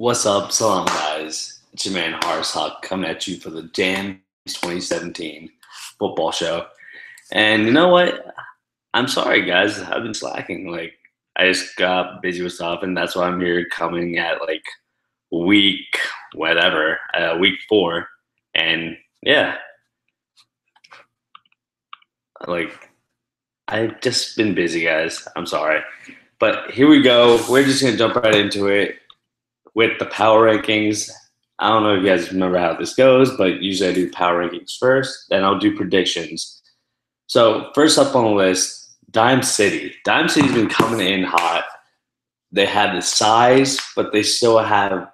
What's up, salam guys? It's your man Horace Huck coming at you for the Jams 2017 football show. And you know what? I'm sorry, guys. I've been slacking. I just got busy with stuff, and that's why I'm here coming at week week 4. And yeah, like I've just been busy, guys. I'm sorry. But here we go. We're just gonna jump right into it with the power rankings. I don't know if you guys remember how this goes, but usually I do power rankings first, then I'll do predictions. So first up on the list, Dime City. Dime City's been coming in hot. They have the size, but they still have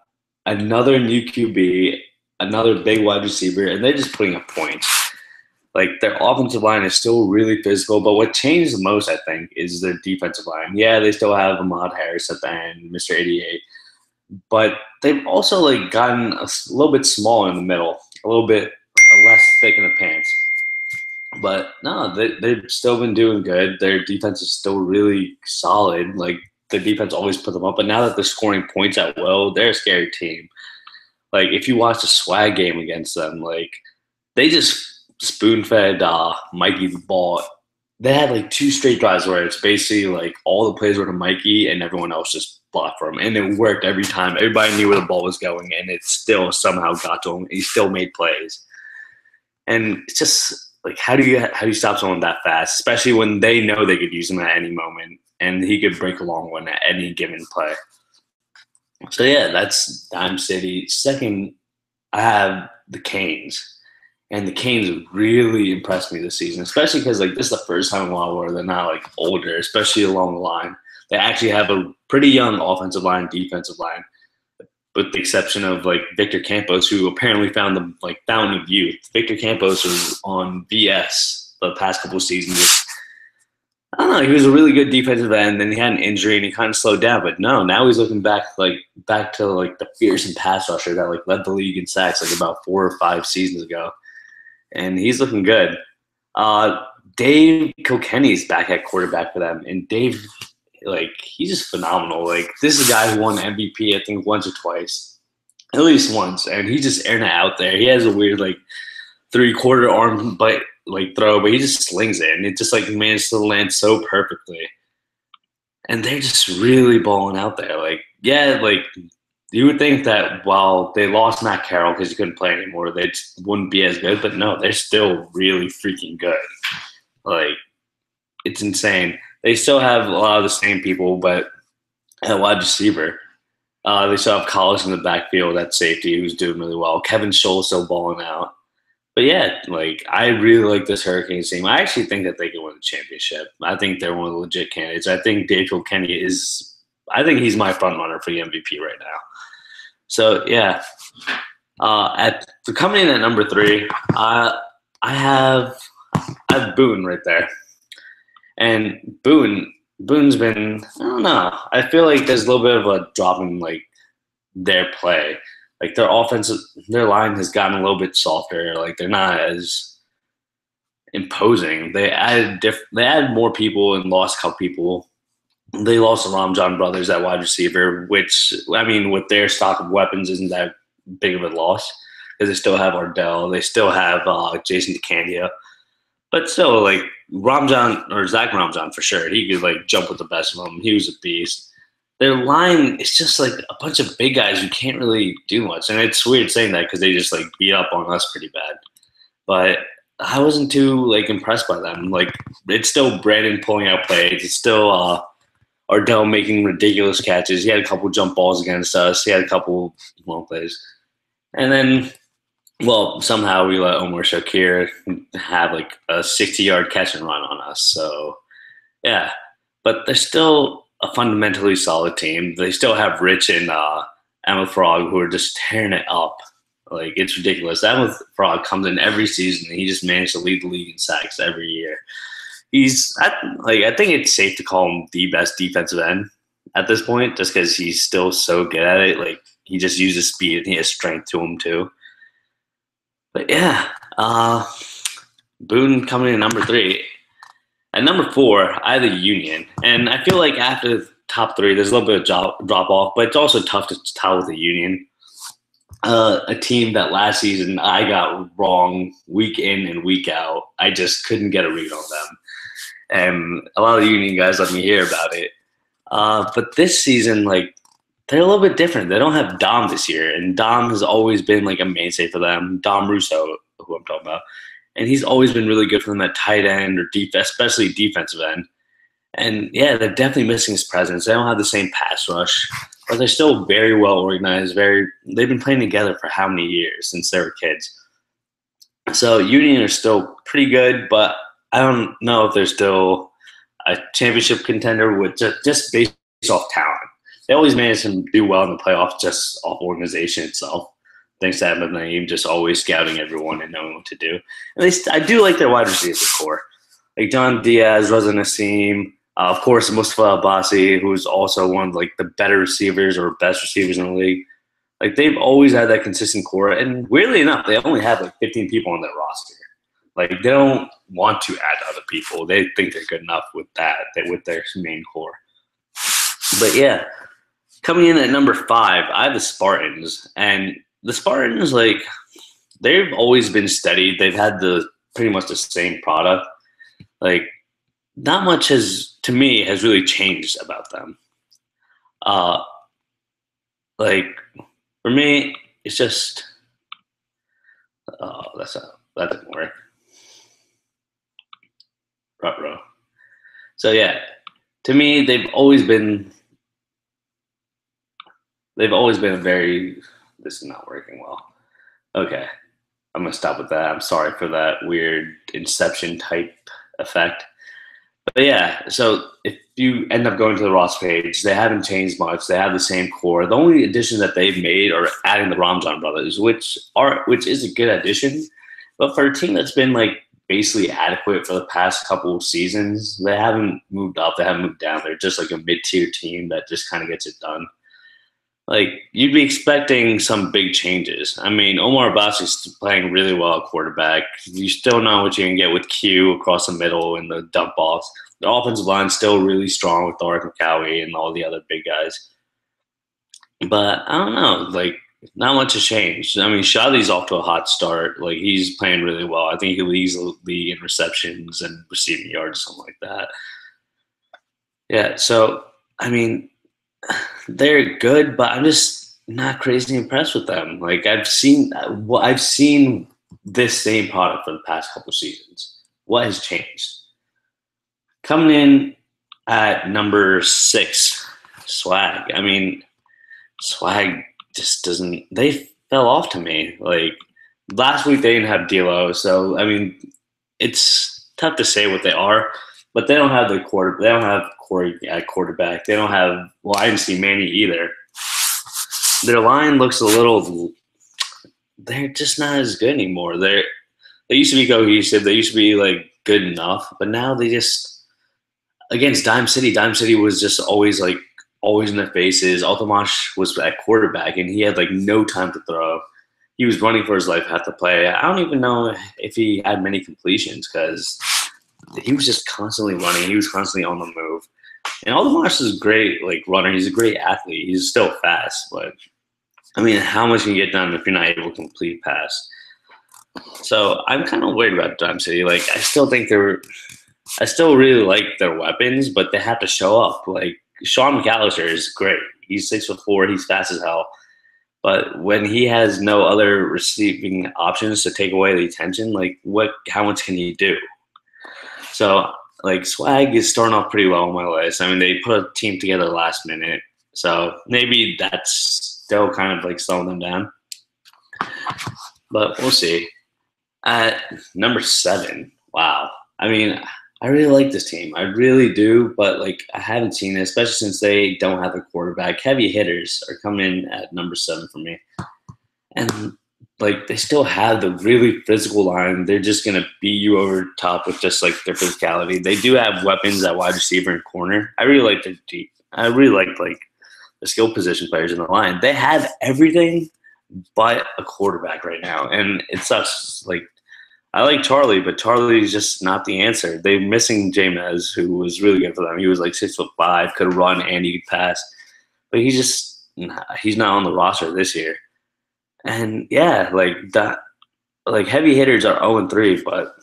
another new QB, another big wide receiver, and they're just putting up points. Like their offensive line is still really physical, but what changed the most, I think, is their defensive line. Yeah, they still have Ahmad Harris at the end, Mr. 88, but they've also gotten a little bit smaller in the middle, a little bit less thick in the pants. But no, they've still been doing good. Their defense is still really solid. The defense always put them up, but now that they're scoring points at will, they're a scary team. If you watch the swag game against them, they just spoon fed Mikey the ball. They had 2 straight drives where it's basically all the plays were to Mikey and everyone else just blocked for him, and it worked every time. Everybody knew where the ball was going, and it still somehow got to him. He still made plays, and it's just how do you stop someone that fast, especially when they know they could use him at any moment, and he could break a long one at any given play. So yeah, that's Dime City. Second, I have the Canes. And the Canes really impressed me this season, especially because this is the first time in a while where they're not older, especially along the line. They actually have a pretty young offensive line, defensive line, with the exception of Victor Campos, who apparently found the fountain of youth. Victor Campos was on VS the past couple of seasons. I don't know. He was a really good defensive end, then he had an injury and he kind of slowed down. But no, now he's looking back back to the fearsome pass rusher that led the league in sacks about 4 or 5 seasons ago. And he's looking good. Dave Kilkenny's back at quarterback for them. And Dave, he's just phenomenal. This is a guy who won MVP, I think, once or twice. At least once. And he's just airing it out there. He has a weird, 3/4 arm throw, but he just slings it. And it just, manages to land so perfectly. And they're just really balling out there. You would think that while they lost Matt Carroll because he couldn't play anymore, they just wouldn't be as good. But no, they're still really freaking good. It's insane. They still have a lot of the same people, but at wide receiver, they still have Collis in the backfield at safety, who's doing really well. Kevin Scholl still balling out. But yeah, I really like this Hurricanes team. I actually think that they can win the championship. I think they're one of the legit candidates. I think Dave Kilkenny I think he's my front runner for the MVP right now. So yeah, coming in at number 3, I have Boone right there, and Boone's been, I don't know. I feel there's a little bit of a drop in their play. Their their line has gotten a little bit softer. They're not as imposing. They added more people and lost a couple people. They lost the Ramjan brothers at wide receiver, which, I mean, with their stock of weapons, isn't that big of a loss because they still have Ardell. They still have Jason DeCandia. But still, Ramjan, or Zach Ramjan for sure, he could, jump with the best of them. He was a beast. Their line is just, a bunch of big guys who can't really do much. And it's weird saying that because they just, beat up on us pretty bad. But I wasn't too, impressed by them. It's still Brandon pulling out plays. It's still Ardell making ridiculous catches. He had a couple jump balls against us. He had a couple long plays. And then, somehow we let Omar Shakir have a 60-yard catch and run on us. So, yeah. But they're still a fundamentally solid team. They still have Rich and Emma Frog, who are just tearing it up. It's ridiculous. Emma Frog comes in every season, and he just managed to lead the league in sacks every year. I think it's safe to call him the best defensive end at this point, just because he's still so good at it. He just uses speed and he has strength to him too. But yeah, Boone coming in number 3. At number 4, I have the Union, and I feel after top three. There's a little bit of drop off, but it's also tough to tell with the Union. A team that last season I got wrong week in and week out. I just couldn't get a read on them. And a lot of the Union guys let me hear about it. But this season, like, they're a little bit different. They don't have Dom this year, and Dom has always been like a mainstay for them. Dom Russo, who I'm talking about, and he's always been really good for them at tight end or deep, especially defensive end. And yeah, they're definitely missing his presence. They don't have the same pass rush, but they're still very well organized. They've been playing together for how many years since they were kids. So Union are still pretty good, but I don't know if they're still a championship contender with just based off talent. They always manage to do well in the playoffs just off organization itself. Thanks to Evan Naeem just always scouting everyone and knowing what to do. And I do like their wide receivers core. Like John Diaz, Raza Nassim, of course, Mustafa Abbasi, who's also one of like the better receivers or best receivers in the league. Like they've always had that consistent core. And weirdly enough, they only have like 15 people on their roster. Like they don't want to add other people. They think they're good enough with with their main core. But yeah. Coming in at number 5, I have the Spartans, and the Spartans, like, they've always been steady. They've had pretty much the same product. Like, not much has really changed about them. Like, for me, it's just, that didn't work. Ruh-roh. So yeah, to me, they've always been this is not working well. Okay. I'm going to stop with that. I'm sorry for that weird Inception type effect. But yeah, so if you end up going to the roster page, they haven't changed much. They have the same core. The only addition that they've made are adding the Ramjan brothers, which is a good addition. But for a team that's been like basically adequate for the past couple of seasons, they haven't moved up. They haven't moved down. They're just like a mid-tier team that just kind of gets it done. Like, you'd be expecting some big changes. I mean, Omar Abbas is playing really well at quarterback. You still know what you can get with Q across the middle and the dump offs. The offensive line's still really strong with Tarek McCowie and all the other big guys. But I don't know. Like, not much has changed. I mean, Shadley's off to a hot start. Like, he's playing really well. I think he leads the league in receptions and receiving yards, something like that. Yeah, so, I mean, they're good, but I'm just not crazy impressed with them. Like I've seen this same product for the past couple seasons. What has changed? Coming in at number 6, Swag. I mean, Swag just doesn't. They fell off to me. Like last week, they didn't have D'Lo, so I mean, it's tough to say what they are. But they don't have the quarter. They don't have Corey at quarterback. They don't have. Well, I didn't see Manny either. Their line looks a little. They're just not as good anymore. They used to be cohesive. They used to be like good enough, but now they just against Dime City. Dime City was just always in their faces. Altamash was at quarterback, and he had like no time to throw. He was running for his life half the play. I don't even know if he had many completions because he was just constantly running. He was constantly on the move. And Aldamash is a great runner. He's a great athlete. He's still fast, but I mean, how much can you get done if you're not able to complete a pass? So I'm kind of worried about Dime City. Like I still really like their weapons, but they have to show up. Like Sean McAllister is great. He's 6'4". He's fast as hell. But when he has no other receiving options to take away the attention, how much can he do? So, Swag is starting off pretty well on my list. I mean, they put a team together last minute. So, maybe that's still kind of, slowing them down. But we'll see. At number 7, wow. I mean, I really like this team. I really do. But, I haven't seen it, especially since they don't have a quarterback. Heavy hitters are coming in at number 7 for me. And they still have the really physical line. They're just going to beat you over top with just, their physicality. They do have weapons at wide receiver and corner. I really like their deep. I really like, the skill position players in the line. They have everything but a quarterback right now. And it sucks. I like Charlie, but Charlie's just not the answer. They're missing James, who was really good for them. He was like 6'5", could run and he could pass, but he's not on the roster this year. And yeah, like that, like heavy hitters are 0-3, but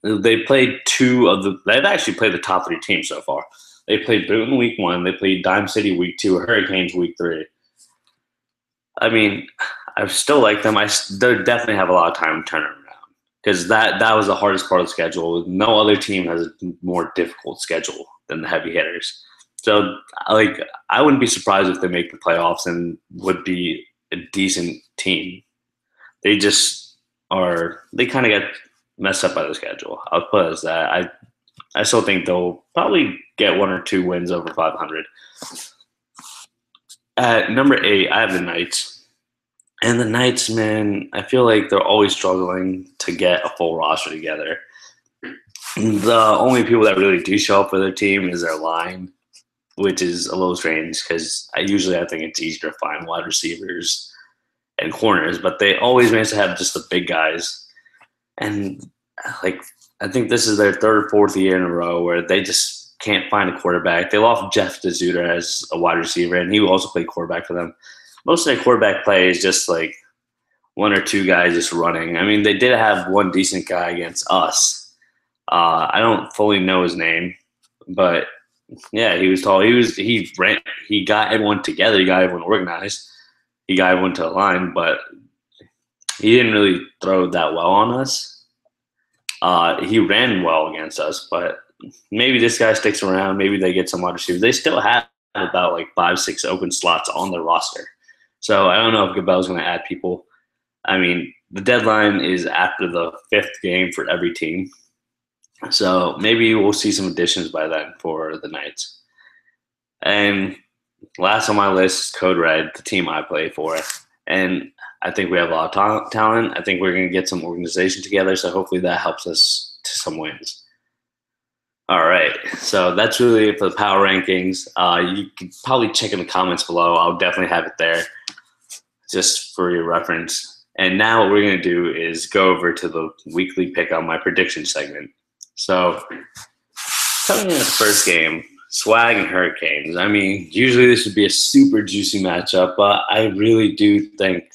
they played they've actually played the top 3 teams so far. They played Boone week 1, they played Dime City week 2, Hurricanes week 3. I mean, I still like them. They definitely have a lot of time to turn it around because that was the hardest part of the schedule. No other team has a more difficult schedule than the heavy hitters. So, like, I wouldn't be surprised if they make the playoffs and would be a decent team. They just are. They kind of get messed up by the schedule. I'll put it as that. I still think they'll probably get 1 or 2 wins over 500. At number 8, I have the Knights. And the Knights, man, I feel like they're always struggling to get a full roster together. The only people that really do show up for their team is their line, which is a little strange because I think it's easier to find wide receivers and corners, but they always manage to have just the big guys. And like I think this is their 3rd or 4th year in a row where they just can't find a quarterback. They lost Jeff DeZuter as a wide receiver, and he also played quarterback for them. Most of their quarterback play is just like 1 or 2 guys just running. I mean, they did have one decent guy against us. I don't fully know his name, but yeah, he was tall. He ran. He got everyone together. He got everyone organized. He got everyone to a line, but he didn't really throw that well on us. He ran well against us, but maybe this guy sticks around. Maybe they get some wide receivers. They still have about like 5-6 open slots on their roster. So I don't know if Gabelle's going to add people. I mean, the deadline is after the 5th game for every team. So maybe we'll see some additions by then for the Knights. And last on my list is Code Red, the team I play for. And I think we have a lot of talent. I think we're going to get some organization together. So hopefully that helps us to some wins. All right. So that's really it for the power rankings. You can probably check in the comments below. I'll definitely have it there just for your reference. And now what we're going to do is go over to the weekly pick on my prediction segment. So coming in the first game, Swag and Hurricanes. I mean, usually this would be a super juicy matchup, but I really do think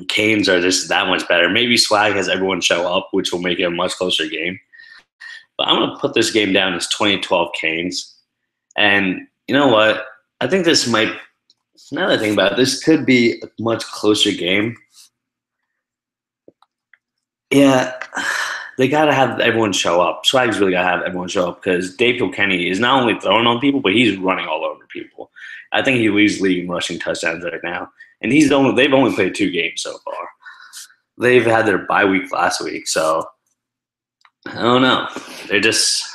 Canes are just that much better. Maybe Swag has everyone show up, which will make it a much closer game. But I'm going to put this game down as 2012 Canes. And you know what? I think this might, now that I think about it, this could be a much closer game. Yeah, they got to have everyone show up. Swag's really got to have everyone show up because Dave Kilkenny is not only throwing on people, but he's running all over people. I think he leads league in rushing touchdowns right now. And they've only played 2 games so far. They've had their bye week last week, so I don't know. They're just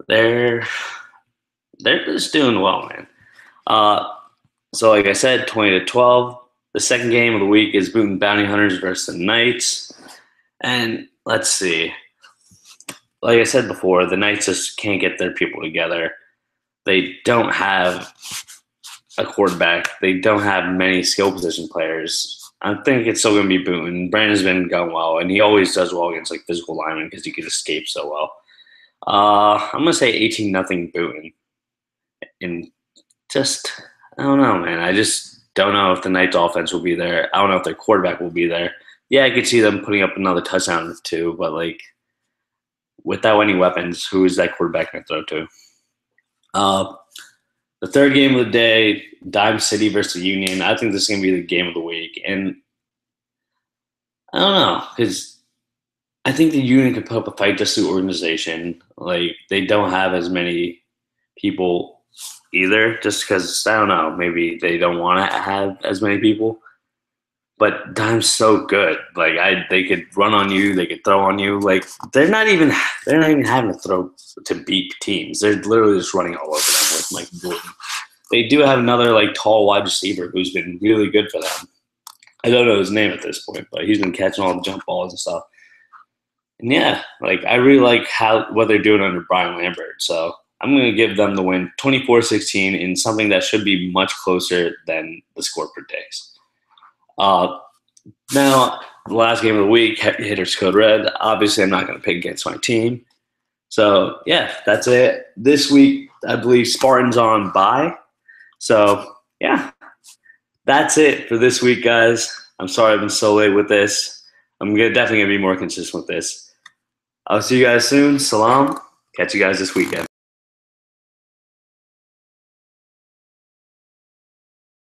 doing well, man. So like I said, 20-12. The second game of the week is Boone Bounty Hunters versus the Knights. And let's see. Like I said before, the Knights just can't get their people together. They don't have a quarterback. They don't have many skill position players. I think it's still going to be Boone. Brandon's been going well, and he always does well against like physical linemen because he can escape so well. I'm going to say 18-0 Boone. And just, I don't know, man. I just don't know if the Knights offense will be there. I don't know if their quarterback will be there. Yeah, I could see them putting up another touchdown or 2, but like without any weapons, who is that quarterback going to throw to? The third game of the day, Dime City versus Union. I think this is going to be the game of the week. And I don't know, because I think the Union could put up a fight just through organization. Like, they don't have as many people either, just because, I don't know, maybe they don't want to have as many people. But Dime's so good. Like, they could run on you, they could throw on you. Like, they're not even having to throw to beat teams. They're literally just running all over them with like Gordon. They do have another like tall wide receiver who's been really good for them. I don't know his name at this point, but he's been catching all the jump balls and stuff. And yeah, like I really like what they're doing under Brian Lambert. So I'm going to give them the win 24-16 in something that should be much closer than the score predicts. Now, the last game of the week, hitters code red. Obviously, I'm not going to pick against my team. So, yeah, that's it. This week, I believe Spartans on bye. So, yeah, that's it for this week, guys. I'm sorry I've been so late with this. Definitely going to be more consistent with this. I'll see you guys soon. Salam. Catch you guys this weekend.